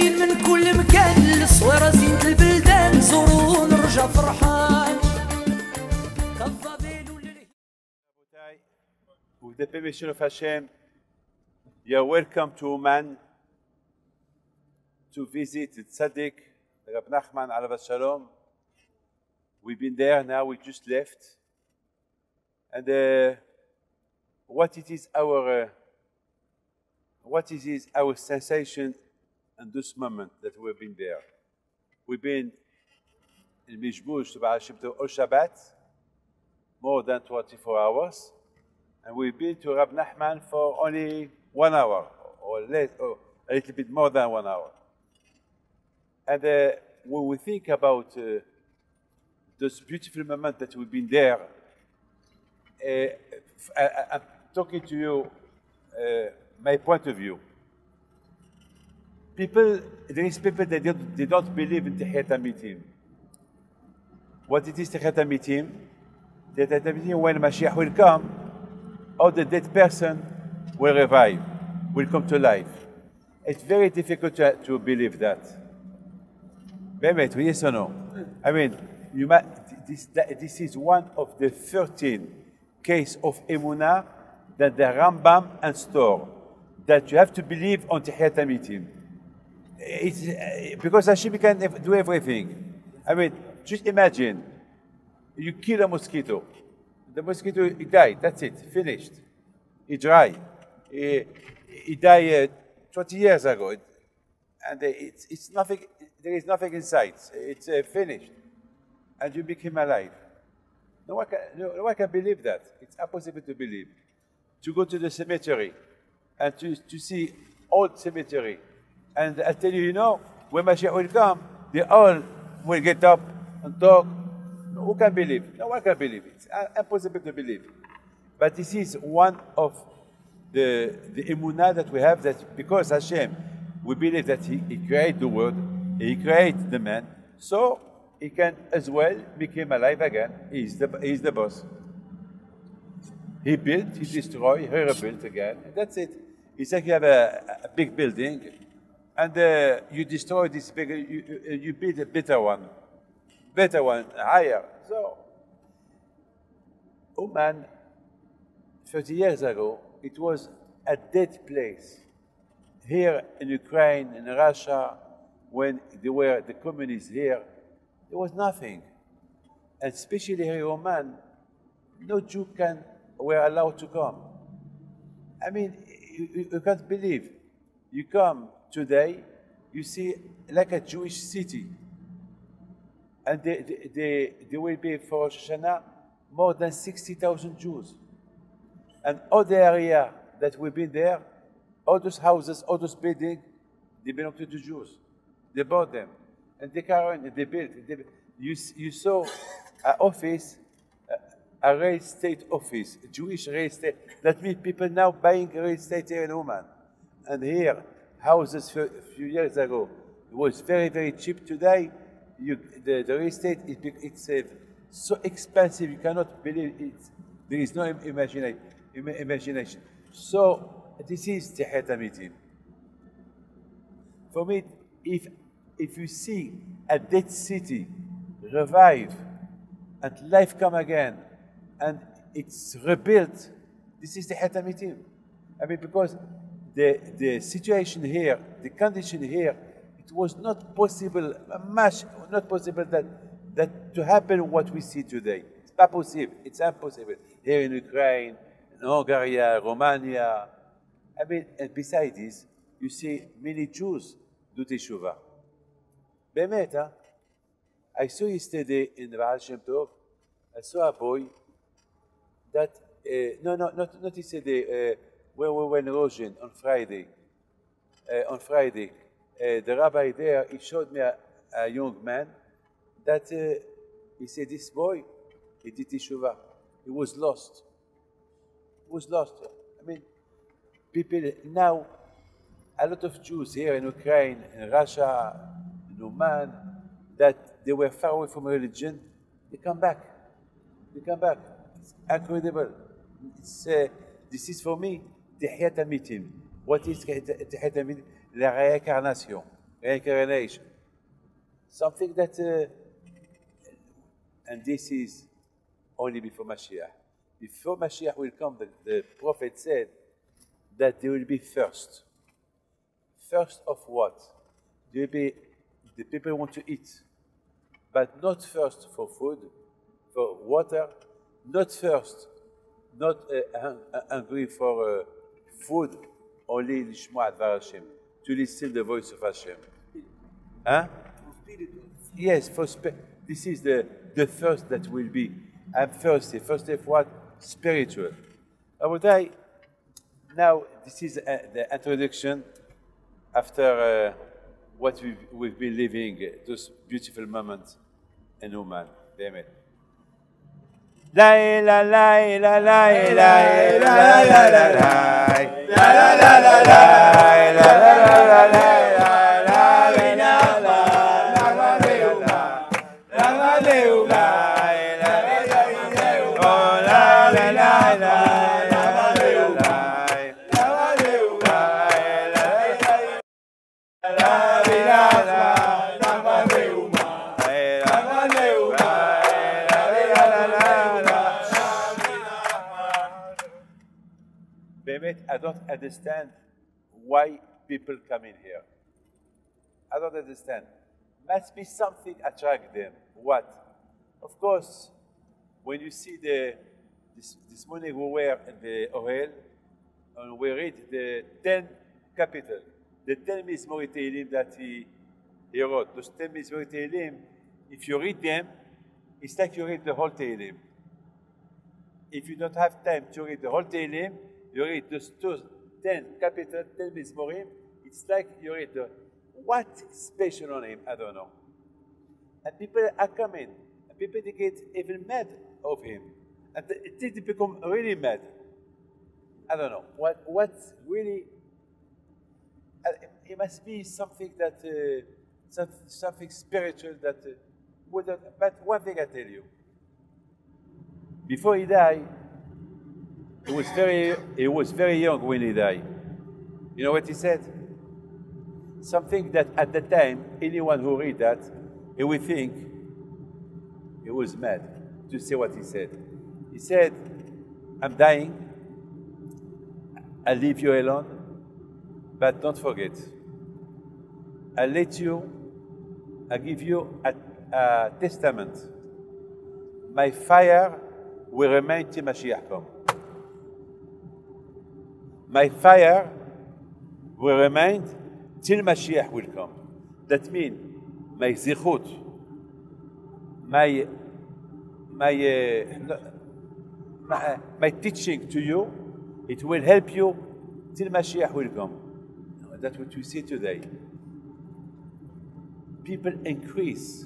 جايين من كل مكان للصويرة زينة البلدان زوروا نرجع فرحان. With the permission of Hashem, you are welcome to Oman to visit the Tzaddik, Rab Nachman alav Shalom. We've been there now, we just left. And what is our sensation in this moment that we've been there? We've been in Mishbush to Baal Shem Tov all Shabbat, more than 24 hours. And we've been to Rab Nachman for only 1 hour, or less, or a little bit more than 1 hour. And when we think about this beautiful moment that we've been there, I'm talking to you my point of view. There is people that they don't believe in Tehiyat HaMitim. What it is Tehiyat HaMitim? Tehiyat HaMitim, when Mashiach will come, or the dead person will revive, will come to life. It's very difficult to believe that. Yes or no? I mean, this is one of the 13 cases of Emunah that the Rambam and store, that you have to believe on Tehiyat HaMitim. Because Hashem can do everything. I mean, just imagine, you kill a mosquito. The mosquito, he died, that's it, finished. He died. He died 20 years ago. And it's nothing, there is nothing inside. It's finished. And you became alive. No one can believe that. It's impossible to believe. To go to the cemetery and to see old cemetery. And I tell you, when Mashiach will come, they all will get up and talk. Who can believe? No one can believe. It's impossible to believe. But this is one of the emunah that we have, that because Hashem, we believe that He created the world, He created the man, so He can as well become alive again. He's the boss. He built, He destroyed, He rebuilt again. And that's it. It's like you have a big building, and you destroy this big, you build a better one, higher. So, Oman, 30 years ago, it was a dead place. Here in Ukraine, in Russia, when there were the communists here, there was nothing. And especially here in Oman, no Jew were allowed to come. I mean, you can't believe. You come today, you see like a Jewish city. And there will be for Hashana more than 60,000 Jews. And all the area that we've been there, all those houses, all those buildings, they belong to the Jews. They bought them. And they built. You saw an office, a real estate office, a Jewish real estate. That means people now buying real estate here in Oman. And here, houses a few years ago, it was very, very cheap. Today, the real estate, it's so expensive, you cannot believe it. There is no imagination. So, this is Tehiyat HaMitim. For me, if you see a dead city revive and life come again and it's rebuilt, this is Tehiyat HaMitim. I mean, because the situation here, the condition here, it was not possible, not possible that to happen what we see today. It's not possible. It's impossible. Here in Ukraine, in Hungary, Romania. I mean, and besides this, you see many Jews do teshuvah. Be'emet, huh? I saw yesterday in the Baal Shem Tov, I saw a boy that, not yesterday, when we were in Rosh on Friday. The rabbi there, he showed me a young man that he said, this boy, he did teshuvah. He was lost. I mean, people now, a lot of Jews here in Ukraine, in Russia, in Oman, that they were far away from religion, they come back. It's incredible. This is for me, Tehiyat HaMitim. What is Tehiyat HaMitim? La réincarnation. reincarnation. Something that, and this is only before Mashiach. Before Mashiach will come, the prophet said that there will be thirst. Thirst of what? There will be, the people want to eat, but not thirst for food, for water, not thirst, not hungry for food, only Lishma Advar Hashem, to listen the voice of Hashem. Huh? Yes, this is the thirst that will be. I'm thirsty. Thirsty of what? Spiritual. Rabotai, now this is the introduction after what we've been living, those beautiful moments in Oman. Damn it. La la la la la la la la la la la la I don't understand why people come in here. I don't understand. Must be something attract them. What? Of course, when you see this morning we were in the Ohel, and we read the 10 capital, the 10 Mizmori Tehillim that he wrote. Those 10 Mizmori Tehillim, if you read them, it's like you read the whole Tehillim. If you don't have time to read the whole Tehillim, you read those 10 capital, 10 Mizmorim, it's like you read what special on him, I don't know. And people are coming, and people they get even mad of him. And they become really mad. I don't know. What's really, it must be something that, something spiritual that, but one thing I tell you. Before he died, he was very young when he died. You know what he said? Something that at the time, anyone who read that, he would think he was mad to say what he said. He said, I'm dying, I'll leave you alone, but don't forget, I'll give you a testament. My fire will remain till Mashiach comes. My fire will remain till Mashiach will come. That means my zichut, my teaching to you, it will help you till Mashiach will come. That's what we see today. People increase,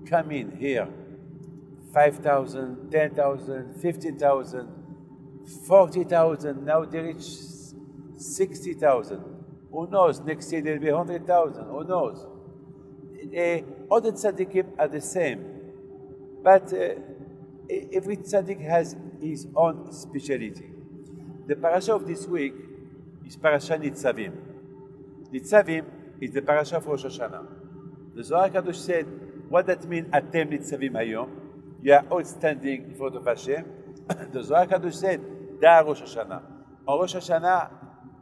come in here, 5,000, 10,000, 15,000, 40,000, now they reach 60,000. Who knows? Next year there'll be 100,000. Who knows? All the tzaddikim are the same. But every tzaddik has his own speciality. The parasha of this week is parasha Nitzavim. Nitzavim is the parasha of Rosh Hashanah. The Zohar Kadosh said, what that means, Atem Nitzavim Hayom? You are all standing in front of Hashem. The Zohar Kadosh said, Da Rosh Hashanah. On Rosh Hashanah,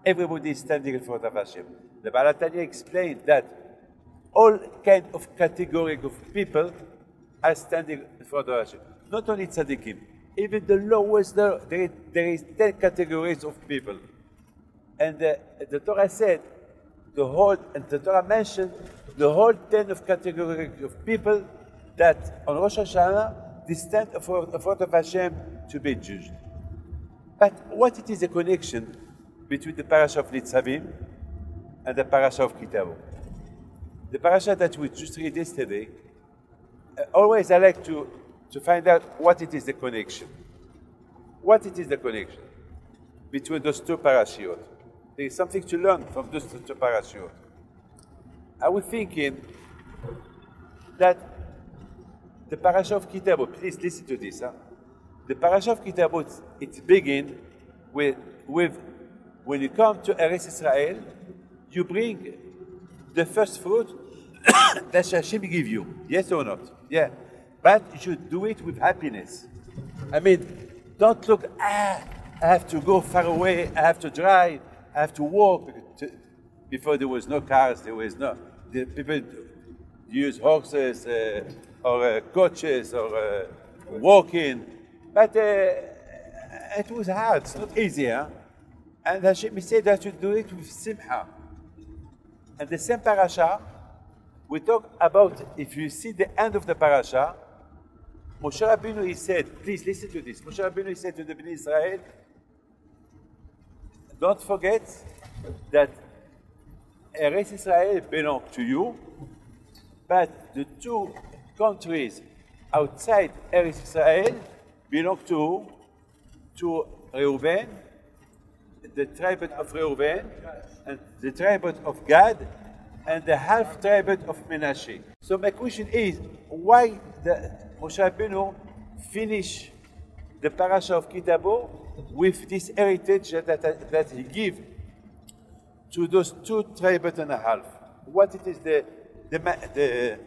everybody is standing in front of Hashem. The Baal HaTanya explained that all kind of category of people are standing in front of Hashem. Not only tzaddikim, even the lowest, there is 10 categories of people. And the Torah said, and the Torah mentioned the whole 10 of category of people that on Rosh Hashanah, they stand in front of Hashem to be judged. But what it is the connection between the parasha of Nitzavim and the parasha of Kitavo? The parasha that we just read yesterday, always I like to find out what it is the connection. What it is the connection between those two parashiot. There is something to learn from those two parashiot. I was thinking that the parasha of Kitavo, please listen to this. The parasha of Kitavo, it begins with when you come to Eretz Israel, you bring the first fruit that Hashem give you. Yes or not? Yeah. But you should do it with happiness. I mean, don't look, I have to go far away, I have to drive, I have to walk. Before there was no cars, there was no, the people use horses or coaches or walking. But it was hard, it's not easy. Huh? And Hashem said that you do it with simcha. And the same parasha, we talk about, if you see the end of the parasha, Moshe Rabbeinu, he said, please listen to this. Moshe Rabbeinu, he said to the Bnei Israel, don't forget that Eretz Israel belongs to you, but the two countries outside Eretz Israel belong to Reuven, the tribe of Reuven, and the tribe of Gad, and the half tribe of Menashe. So my question is, why Moshe Rabbeinu finish the parasha of Kitabo with this heritage that he gives to those two tribes and a half? What it is the message?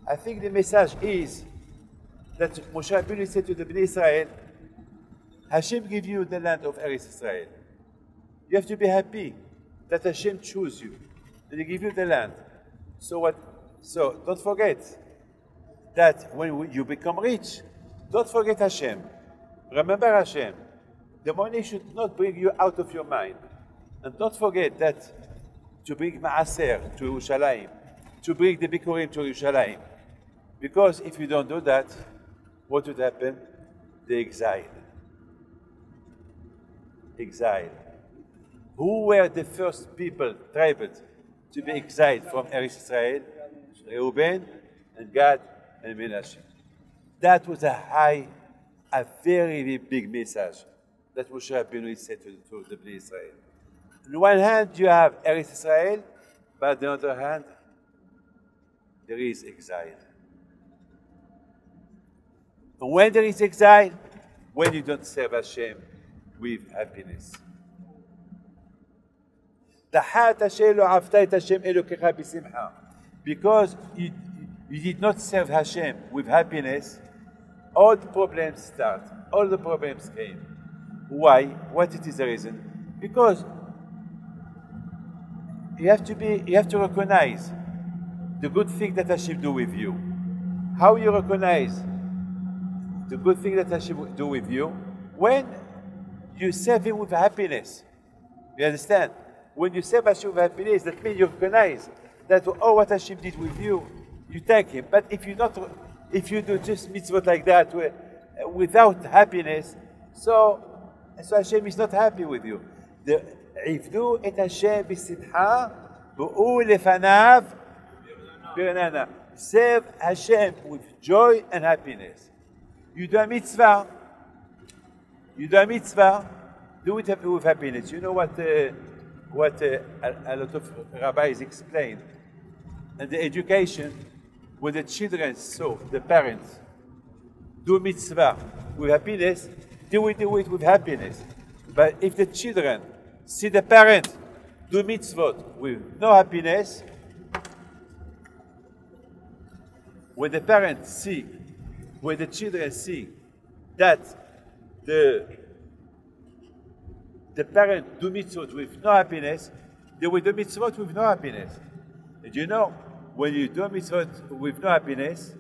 I think the message is that Moshe Rabbeinu said to the Bnei Israel, Hashem give you the land of Eretz Israel. You have to be happy that Hashem choose you and He give you the land. So don't forget that when you become rich, don't forget Hashem. Remember Hashem. The money should not bring you out of your mind. And don't forget that to bring Maaser to Yerushalayim, to bring the Bikurim to Yerushalayim. Because if you don't do that, what would happen? The exile. Exile. Who were the first people, tribes, to be exiled from Eretz Israel? Reuben and Gad and Menashe. That was a very big message that Moshe Rabbeinu said to the Bnei Israel. On one hand, you have Eretz Israel, but on the other hand, there is exile. And when there is exile, when you don't serve Hashem with happiness. Because you did not serve Hashem with happiness, all the problems start. All the problems came. Why? What is the reason? Because you have to recognize the good thing that Hashem do with you. How you recognize the good thing that Hashem do with you? When you serve Him with happiness. You understand? When you serve Hashem with happiness, that means you recognize that what Hashem did with you, you thank Him. But if you do just mitzvot like that without happiness, so Hashem is not happy with you. עבדו את השם בשמחה והוא לפניו ברננה. Serve Hashem with joy and happiness. You do a mitzvah, do it with happiness. You know what a lot of rabbis explain? And the education, when the children saw the parents do mitzvah with happiness, they will do it with happiness. But if the children see the parent do mitzvot with no happiness, when the children see that the parent do mitzvot with no happiness, they will do mitzvot with no happiness. And you know, when you do mitzvot with no happiness,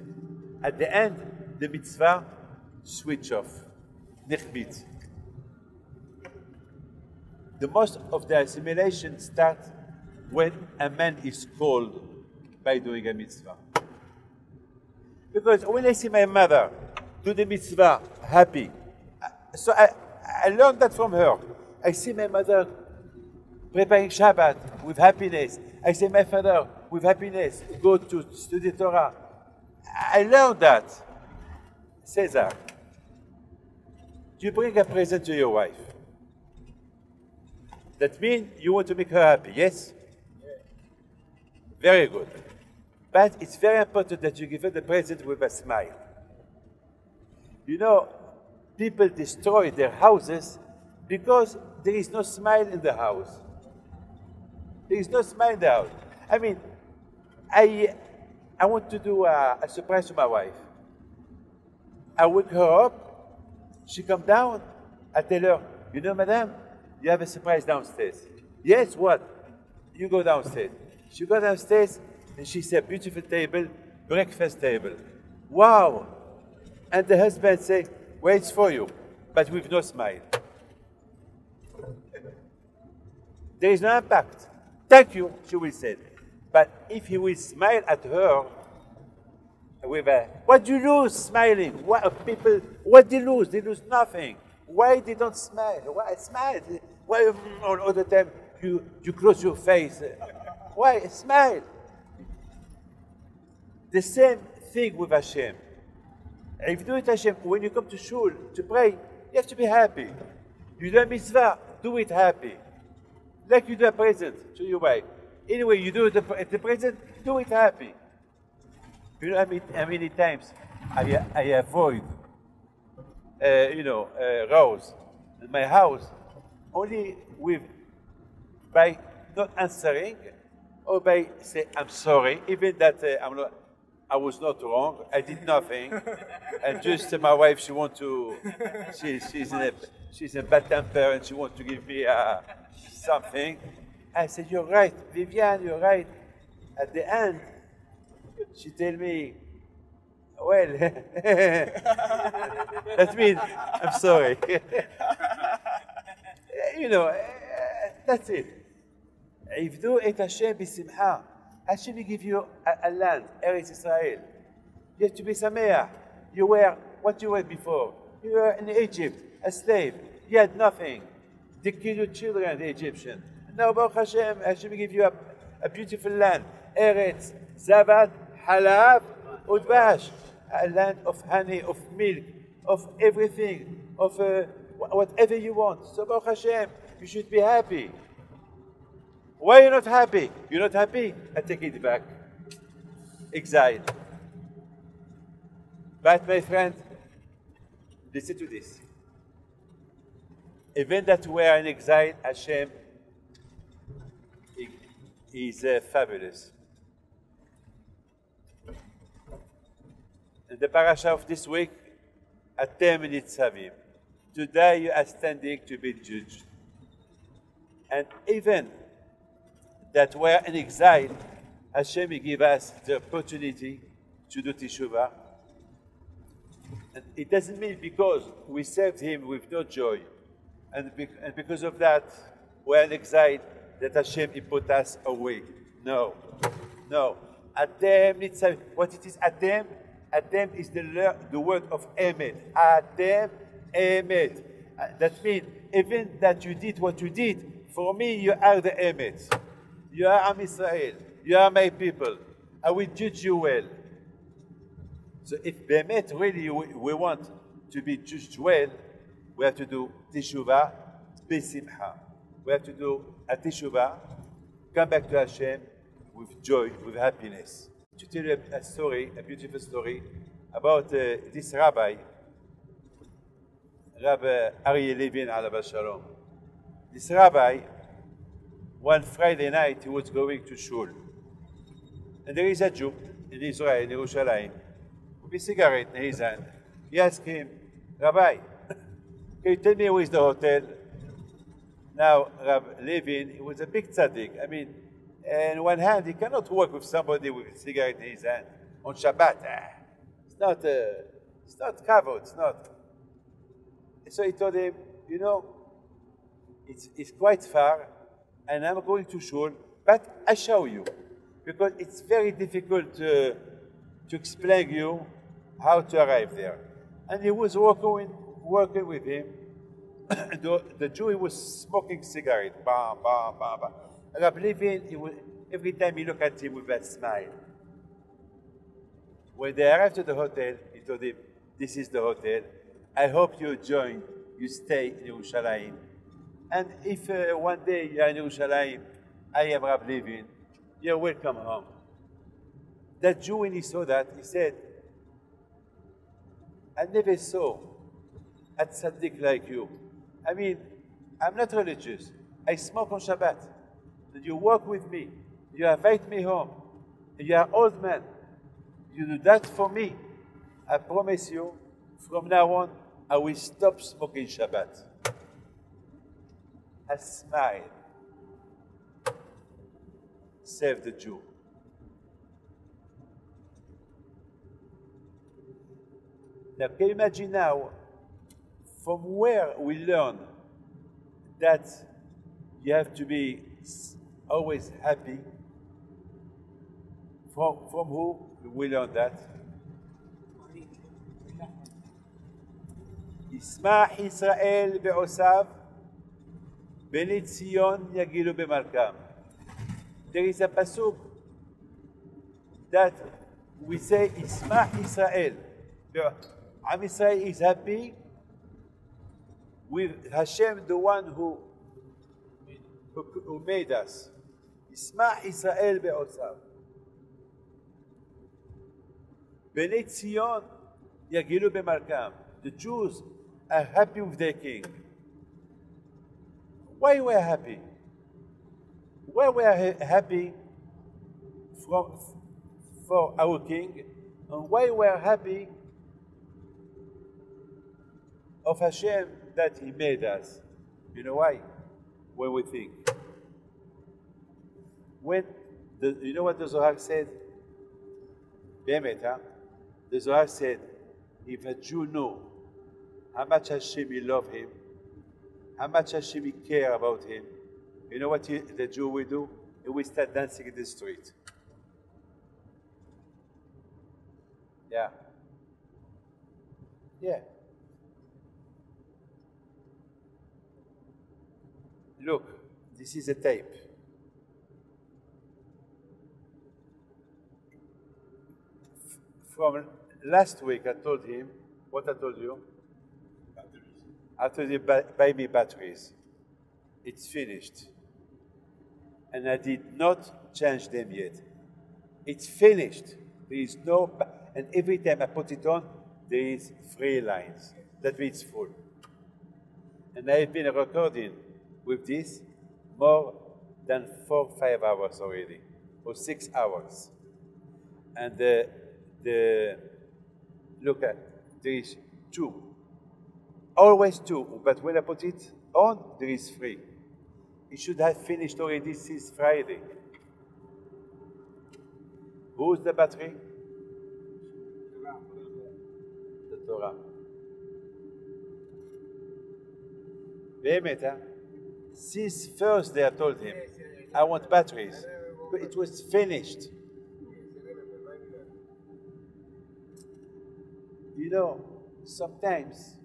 at the end, the mitzvah switch off. Nichbit. The most of the assimilation starts when a man is called by doing a mitzvah. Because when I see my mother do the mitzvah happy, so I learned that from her. I see my mother preparing Shabbat with happiness. I see my father with happiness go to study Torah. I learned that. Cesar, you bring a present to your wife. That means you want to make her happy, yes? Very good. But it's very important that you give her the present with a smile. You know, people destroy their houses because there is no smile in the house. There is no smile down. I mean, I want to do a surprise to my wife. I wake her up, she come down, I tell her, you know, madam, you have a surprise downstairs. Yes, what? You go downstairs. She go downstairs, and she said, beautiful table, breakfast table. Wow! And the husband say, well, it's for you, but with no smile. There is no impact. Thank you, she will say. But if he will smile at her, with a, what do you lose smiling? What they lose? They lose nothing. Why they don't smile? Why smile? Why all the time you close your face? Why smile? The same thing with Hashem. If you do it Hashem, when you come to shul to pray, you have to be happy. You do a mitzvah, do it happy. Like you do a present to your wife. Anyway, you do the present, do it happy. You know how many times I avoid, rows in my house only by not answering or by say I'm sorry, even that I was not wrong, I did nothing, and just my wife she's a bad temper and she wants to give me something. I said, you're right, Viviane, you're right. At the end, she tell me, well, that means I'm sorry. That's it. If you et Hashem b'simcha, Hashem will give you a land, Eretz Israel. You have to be sameach. You were what you were before. You were in Egypt, a slave. You had nothing. They killed your children, the Egyptian. Now, Baruch Hashem, Hashem will give you a beautiful land, Eretz, Zavat, Halab, Udbash, a land of honey, of milk, of everything, of whatever you want. So, Baruch Hashem, you should be happy. Why are you not happy? You're not happy? I take it back. Exile. But, my friend, listen to this. Even that we are in exile, Hashem is fabulous. In the parasha of this week, Atem Nitzavim. Today you are standing to be judged. And even that we are in exile, Hashem will give us the opportunity to do teshuvah. And it doesn't mean because we served Him with no joy, and because of that we are in exile, that Hashem will put us away. No. Atem Nitzavim. What it is, Atem? Atem is the word of Emet. Atem Emet. That means even that you did what you did, for me you are the Emet. You are Am Israel. You are my people. I will judge you well. So if Bemet really we want to be judged well, we have to do teshuvah b'simcha. We have to do a teshuvah, come back to Hashem with joy, with happiness. To tell you a story, a beautiful story, about this Rabbi Aryeh Levin, alav shalom. This Rabbi, one Friday night, he was going to shul. And there is a Jew in Israel, in Yerushalayim, with a cigarette in his hand. He asked him, Rabbi, can you tell me where is the hotel? Now, Rabbi Levin, he was a big tzaddik. I mean, on one hand, he cannot work with somebody with a cigarette in his hand on Shabbat. It's not kavod, it's not. So he told him, you know, it's quite far, and I'm going to shul, but I show you, because it's very difficult to explain you how to arrive there. And he was working with him. The Jew, he was smoking cigarette. Bam, bam, bam, bam. Rabbi Levin, every time he looked at him with a smile. When they arrived at the hotel, he told him, this is the hotel. I hope you join, you stay in Yerushalayim. And if one day you are in Yerushalayim, I am Rabbi Levin, you're welcome home. That Jew, when he saw that, he said, I never saw a tzaddik like you. I mean, I'm not religious. I smoke on Shabbat. and you walk with me, you invite me home, and you are old man, you do that for me, I promise you, from now on, I will stop smoking Shabbat. A smile. Save the Jew. Now, can you imagine now from where we learn that you have to be always happy? From who we learn that? ישמח ישראל בעושיו, בני ציון יגילו במלכם. There is a pasuk that we say, ישמח ישראל. Am Israel is happy with Hashem, the one who made us. ישמח ישראל בעושיו. בני ציון יגילו במלכם. The Jews are happy with their king. Why we are happy? Why we are happy for our king, and why we are happy of Hashem that He made us? You know why? When we think. You know what the Zohar said? באמת, huh? The Zohar said, if a Jew knew how much Hashem he love him, how much Hashem he care about him, you know what the Jew will do? He will start dancing in the street. Yeah. Yeah. Look, this is a tape. From last week, I told him, what I told you? I told him, buy me batteries. It's finished. And I did not change them yet. It's finished. There is no, and every time I put it on, there is 3 lines. That means full. And I've been recording with this more than 4 or 5 hours already, or 6 hours. And look at, there is 2. Always 2, but when I put it on, there is 3. It should have finished already since Friday. Who's the battery? The Torah. באמת, huh? Since Thursday I told him, I want batteries. But it was finished. You know, sometimes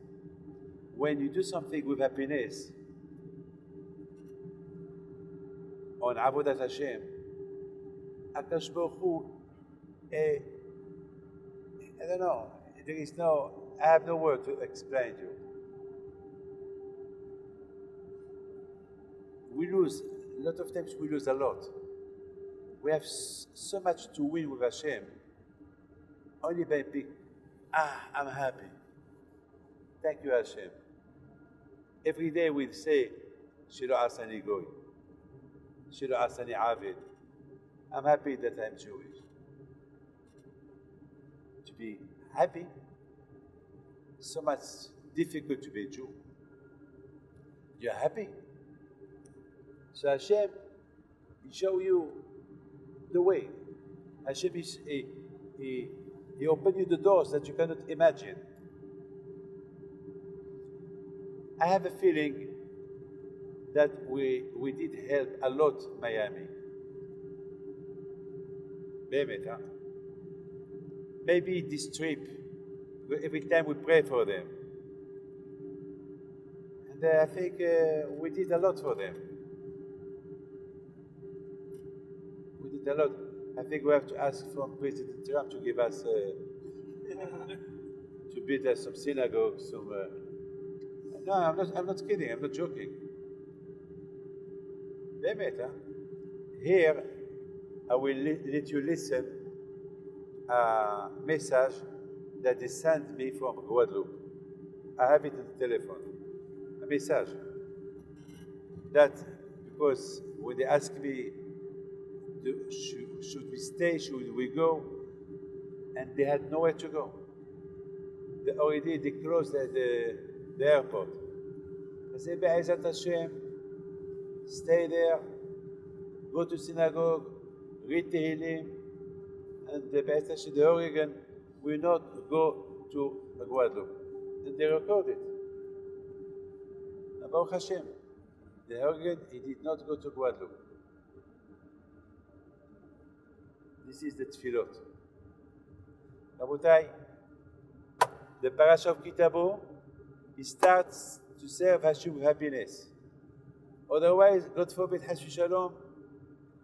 when you do something with happiness on Avodat Hashem, Akash Baruch Hu, I don't know, I have no word to explain to you. We lose, a lot of times we lose a lot. We have so much to win with Hashem, only by being, I'm happy. Thank you, Hashem. Every day we say, Shelo Asani Goy, Shelo Asani Avid. I'm happy that I'm Jewish. To be happy, so much difficult to be a Jew. You're happy. So Hashem, He show you the way. Hashem is He opened you the doors that you cannot imagine. I have a feeling that we did help a lot Miami. באמת, huh? Maybe this trip, every time we pray for them. And I think we did a lot for them. We did a lot. I think we have to ask from President Trump to give us, to build us some synagogues, some... No, I'm not kidding, I'm not joking. באמת, huh? Here, I will let you listen a message that they sent me from Guadeloupe. I have it in the telephone. A message that, because when they asked me, should we stay, should we go? And they had nowhere to go. They closed the airport. I said, Be'ezat Hashem, stay there, go to synagogue, read Tehillim, and Be'ezat Hashem, the Oregon will not go to Guadeloupe. And they recorded. Baruch Hashem, the Oregon, he did not go to Guadeloupe. This is the tefillot. Rabotai, the parasha of Kitabo, he starts to serve Hashem with happiness. Otherwise, God forbid, Hashem Shalom,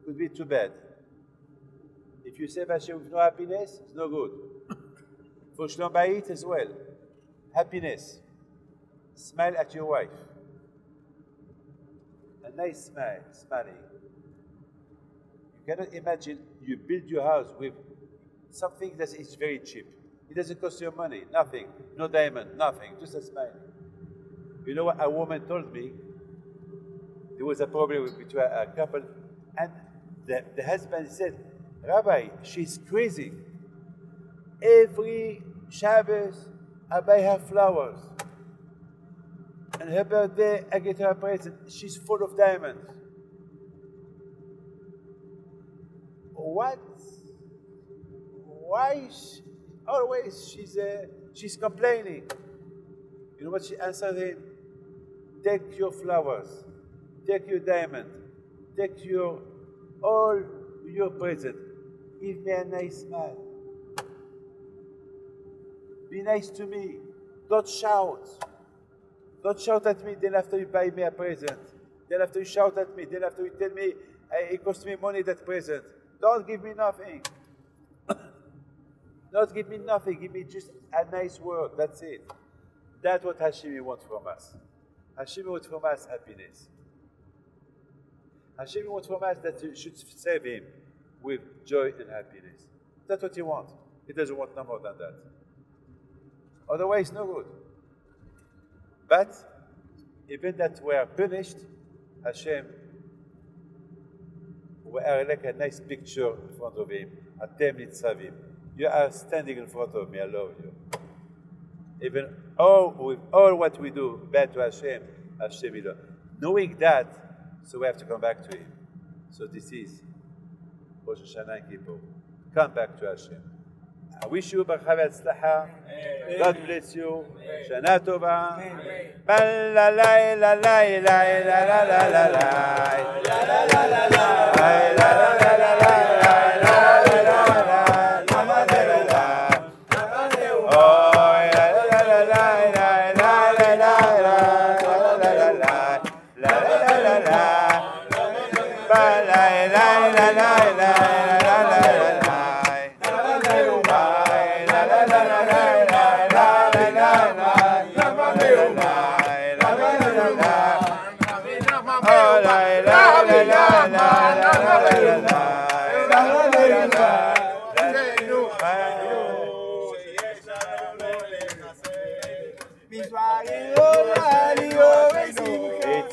would be too bad. If you serve Hashem with no happiness, it's no good. For Shalom Bayit as well, happiness. Smile at your wife. A nice smile, smiling. You cannot imagine you build your house with something that is very cheap. It doesn't cost you money, nothing, no diamond, nothing, just a smile. You know what a woman told me? There was a problem between a couple, and the husband said, Rabbi, she's crazy. Every Shabbos, I buy her flowers. And her birthday, I get her a present. She's full of diamonds. What? Why? Always she's complaining. You know what she answered him? Take your flowers, take your diamond, take all your present. Give me a nice smile. Be nice to me. Don't shout. Don't shout at me, then after you buy me a present. Then after you shout at me, then after you tell me it cost me money, that present. Don't give me nothing. Don't give me nothing. Give me just a nice word. That's it. That's what Hashem wants from us. Hashem wants from us happiness. Hashem wants from us that you should serve Him with joy and happiness. That's what He wants. He doesn't want no more than that. Otherwise, no good. But even that we are punished, Hashem, we are like a nice picture in front of Him. Atem nitzavim. You are standing in front of me. I love you. Even with all what we do bad to Hashem, Hashem will love. Knowing that, so we have to come back to Him. So this is Rosh Hashanah and Kippur. Come back to Hashem. I wish you Barcha v'Hatzlacha. God bless you. Shana Tova. La la la la la la la la la la la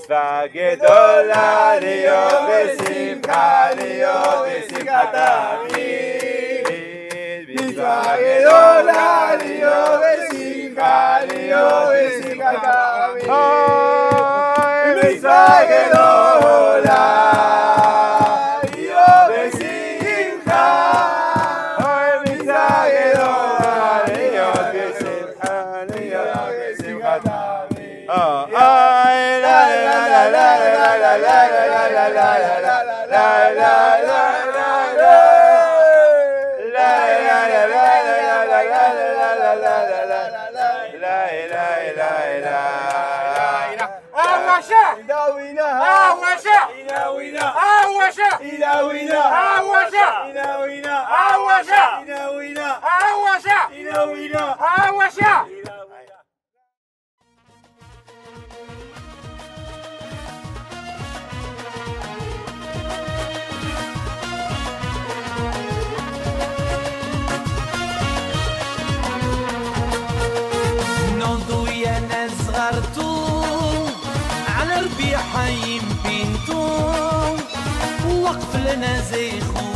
מצווה גדולה להיות בשמחה, להיות בשמחת תמיד. מצווה גדולה להיות בשמחה, להיות בשמחת תמיד. מצווה גדולה להיות בשמחה, מצווה גדולה להיות בשמחה, להיות בשמחת תמיד. Non tu yenes ghartu ala ربي حيم بينتو وقف لنا زي خو